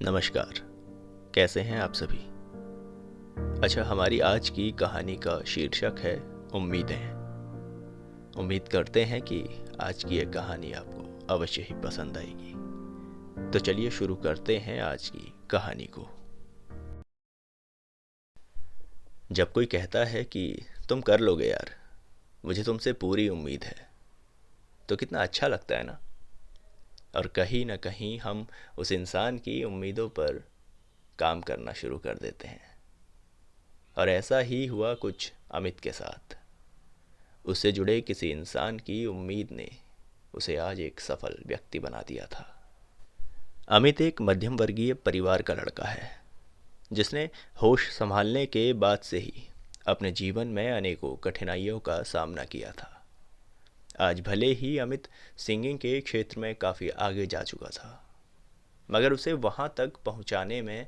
नमस्कार। कैसे हैं आप सभी? अच्छा, हमारी आज की कहानी का शीर्षक है उम्मीदें। उम्मीद करते हैं कि आज की ये कहानी आपको अवश्य ही पसंद आएगी। तो चलिए शुरू करते हैं आज की कहानी को। जब कोई कहता है कि तुम कर लोगे यार, मुझे तुमसे पूरी उम्मीद है, तो कितना अच्छा लगता है ना। और कहीं ना कहीं हम उस इंसान की उम्मीदों पर काम करना शुरू कर देते हैं। और ऐसा ही हुआ कुछ अमित के साथ। उससे जुड़े किसी इंसान की उम्मीद ने उसे आज एक सफल व्यक्ति बना दिया था। अमित एक मध्यम वर्गीय परिवार का लड़का है, जिसने होश संभालने के बाद से ही अपने जीवन में अनेकों कठिनाइयों का सामना किया था। आज भले ही अमित सिंगिंग के क्षेत्र में काफ़ी आगे जा चुका था, मगर उसे वहाँ तक पहुँचाने में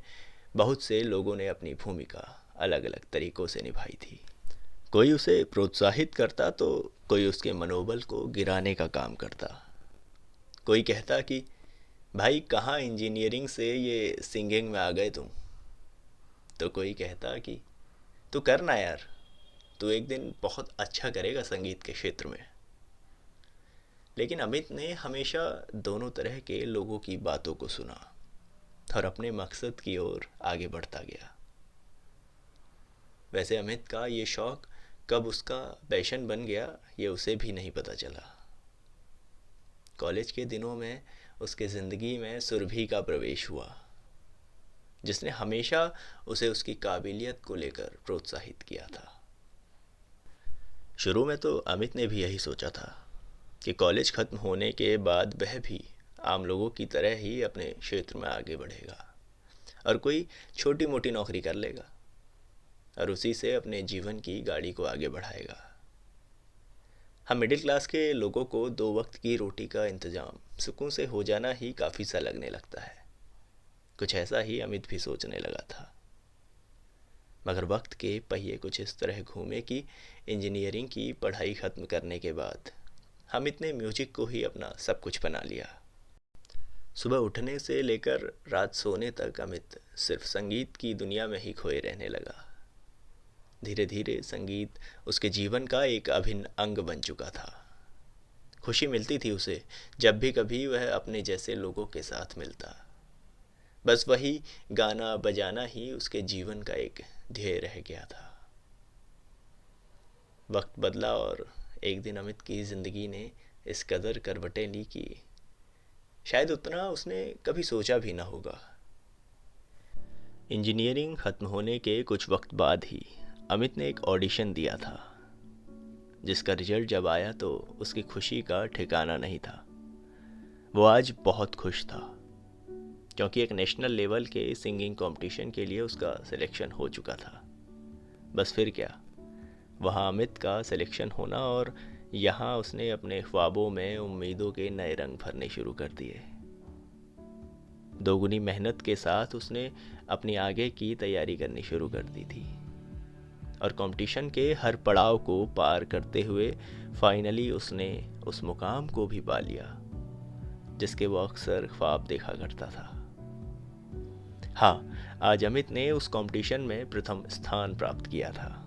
बहुत से लोगों ने अपनी भूमिका अलग अलग तरीक़ों से निभाई थी। कोई उसे प्रोत्साहित करता तो कोई उसके मनोबल को गिराने का काम करता। कोई कहता कि भाई कहाँ इंजीनियरिंग से ये सिंगिंग में आ गए तुम। तो कोई कहता कि तू करना यार, तू एक दिन बहुत अच्छा करेगा संगीत के क्षेत्र में। लेकिन अमित ने हमेशा दोनों तरह के लोगों की बातों को सुना और अपने मकसद की ओर आगे बढ़ता गया। वैसे अमित का ये शौक़ कब उसका पैशन बन गया, ये उसे भी नहीं पता चला। कॉलेज के दिनों में उसके ज़िंदगी में सुरभि का प्रवेश हुआ, जिसने हमेशा उसे उसकी काबिलियत को लेकर प्रोत्साहित किया था। शुरू में तो अमित ने भी यही सोचा था कि कॉलेज ख़त्म होने के बाद वह भी आम लोगों की तरह ही अपने क्षेत्र में आगे बढ़ेगा और कोई छोटी मोटी नौकरी कर लेगा और उसी से अपने जीवन की गाड़ी को आगे बढ़ाएगा। हम मिडिल क्लास के लोगों को 2 वक्त की रोटी का इंतज़ाम सुकून से हो जाना ही काफ़ी सा लगने लगता है। कुछ ऐसा ही अमित भी सोचने लगा था। मगर वक्त के पहिए कुछ इस तरह घूमे कि इंजीनियरिंग की पढ़ाई ख़त्म करने के बाद अमित ने म्यूजिक को ही अपना सब कुछ बना लिया। सुबह उठने से लेकर रात सोने तक अमित सिर्फ संगीत की दुनिया में ही खोए रहने लगा। धीरे धीरे संगीत उसके जीवन का एक अभिन्न अंग बन चुका था। खुशी मिलती थी उसे जब भी कभी वह अपने जैसे लोगों के साथ मिलता। बस वही गाना बजाना ही उसके जीवन का एक ध्येय रह गया था। वक्त बदला और एक दिन अमित की ज़िंदगी ने इस कदर करवटें ली कि शायद उतना उसने कभी सोचा भी ना होगा। इंजीनियरिंग ख़त्म होने के कुछ वक्त बाद ही अमित ने एक ऑडिशन दिया था, जिसका रिजल्ट जब आया तो उसकी खुशी का ठिकाना नहीं था। वो आज बहुत खुश था, क्योंकि एक नेशनल लेवल के सिंगिंग कंपटीशन के लिए उसका सिलेक्शन हो चुका था। बस फिर क्या, वहाँ अमित का सिलेक्शन होना और यहाँ उसने अपने ख्वाबों में उम्मीदों के नए रंग भरने शुरू कर दिए। दोगुनी मेहनत के साथ उसने अपनी आगे की तैयारी करनी शुरू कर दी थी और कंपटीशन के हर पड़ाव को पार करते हुए फाइनली उसने उस मुकाम को भी पा लिया जिसके वो अक्सर ख्वाब देखा करता था। हाँ, आज अमित ने उस कंपटीशन में प्रथम स्थान प्राप्त किया था,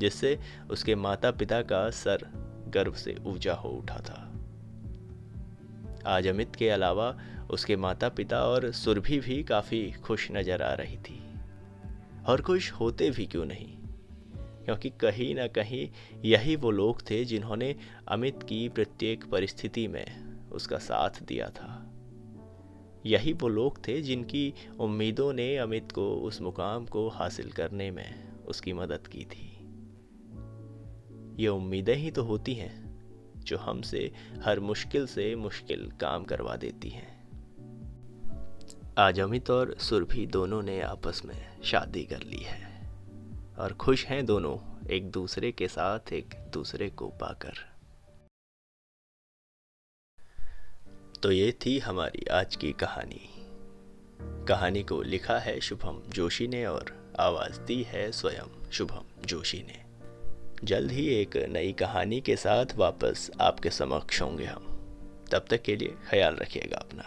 जिससे उसके माता पिता का सर गर्व से ऊंचा हो उठा था। आज अमित के अलावा उसके माता पिता और सुरभि भी काफ़ी खुश नज़र आ रही थी। और खुश होते भी क्यों नहीं, क्योंकि कहीं ना कहीं यही वो लोग थे जिन्होंने अमित की प्रत्येक परिस्थिति में उसका साथ दिया था। यही वो लोग थे जिनकी उम्मीदों ने अमित को उस मुकाम को हासिल करने में उसकी मदद की थी। ये उम्मीदें ही तो होती हैं जो हमसे हर मुश्किल से मुश्किल काम करवा देती हैं। आज अमित और सुरभि दोनों ने आपस में शादी कर ली है और खुश हैं दोनों एक दूसरे के साथ एक दूसरे को पाकर। तो ये थी हमारी आज की कहानी। कहानी को लिखा है शुभम जोशी ने और आवाज़ दी है स्वयं शुभम जोशी ने। जल्द ही एक नई कहानी के साथ वापस आपके समक्ष होंगे हम। तब तक के लिए ख्याल रखिएगा अपना।